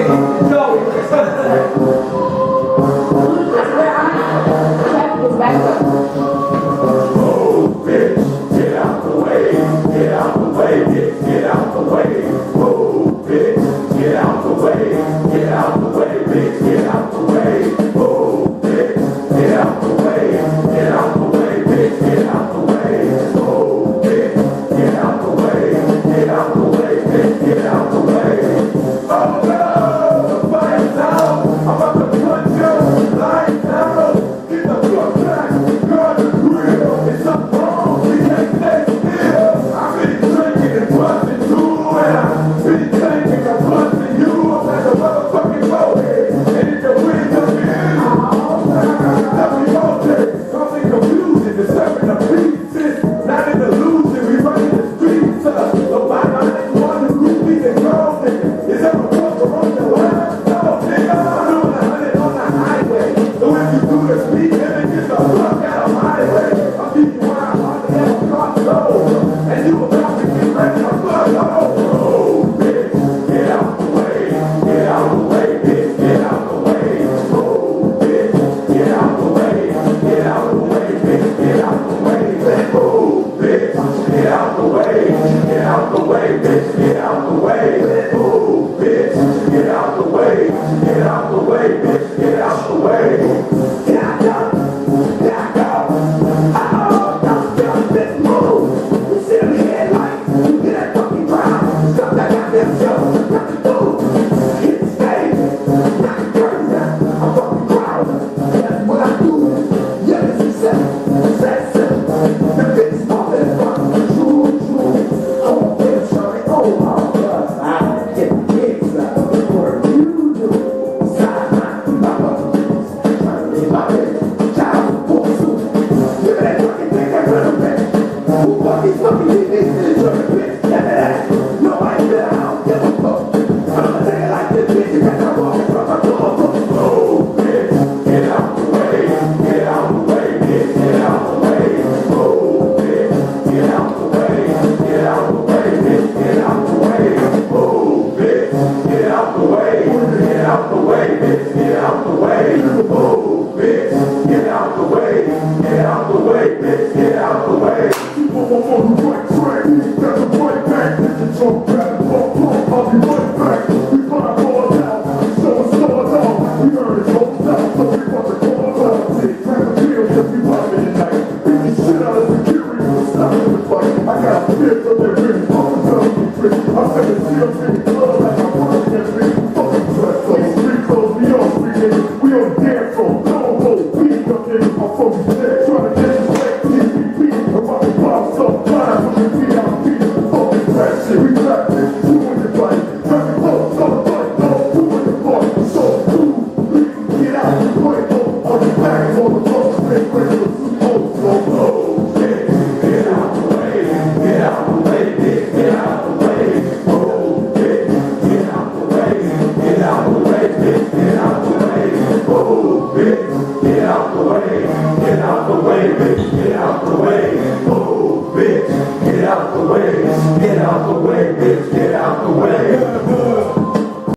Oh, bitch, get out the way, get out the way, bitch, get out the way. Oh, bitch, get out the way, get out the way, bitch, get out the way. Oh, bitch, get out the way, get out the way, bitch, get out the way. Oh, bitch, get out the way, get out the way, bitch, get out the way. Oh no, the fire's out, I'm about to punch you, lights out, get the fuck back, God the grill, it's a wrong, we can't stay still. I've been drinking and busting too, and I've been taking a busting you, I'm like a motherfucking bowhead, and it's a wind of me. Let me go there, causing confusion, disturbing the peace, not an illusion, we running the streets, so my mind is one of groupies and girls, is ever closer on the line? No, nigga, I'm doing 100 on the highway, so if you do the speed limit, get the fuck out of my way. I'll keep you around on the hell cross over, and you about to get ready to fuck over. Oh, bitch, get out the way, get out the way, bitch, get out the way. Oh, bitch, get out the way, get out the way, bitch, get out the way. Oh, bitch, get out the way, get out the way, bitch, get out the way. Oh, bitch, get out the way, get out the way, bitch, get out the way. Get out, get out. Oh, don't this move. You sit on the headlight, you get that fucking ground. Stop that goddamn show, knock the door. Hit the stage, knock the curtains down. I'm fucking proud. That's what I do. Yeah, this is simple. That's simple. The bitch smaller than fucking true. Oh, bitch, sorry. Oh, plus I get the gigs up. What you do? Sideline, my mother. Trying to get my bitch. Child support suit. Give me that fucking thing, that little bitch. Who fucking did this to the drug bitch? No, I ain't been out. Give a fuck. I'ma take it like this bitch. You got to walk from my door. Oh, bitch, get out the way. Get out the way, bitch. Get out the way. Oh, bitch, get out the way. Get out the way, bitch. Get out the way. Oh, bitch, get out the way. Get out the way, bitch. Get out the way. Oh, bitch, get out the way. Get out the way, bitch. Get out the way. On the right track, that's a right back. It's a jump back, I'll be right back. We find balls out, show us stars out. We earn his hopes out, so we want the calls out. Take time to feel, just be vibing tonight. Beat the shit out of security, we'll stop in the fight. I got a fear, so they're really pumping up me quick. I'm taking seals in the club like I'm working at me. Fucking dress, so street clothes, we on street niggas. We on the dance floor, don't hold, beat up niggas. I'm from the dead, trying to get this way, TPP. I'm about to pop some time, when we beat out beat. Fucking that shit, we practice, doing the fight. Practice close, so the fight, don't doing the fight. So cool, we get out the way, on the back, on the floor, straight with the supposed to go. Get out the way, get out the way, bitch, get out the way. Oh, bitch, get out the way, get out the way, bitch, get out the way. Oh, bitch, get out the way, get out the way, bitch, get out the way. Oh,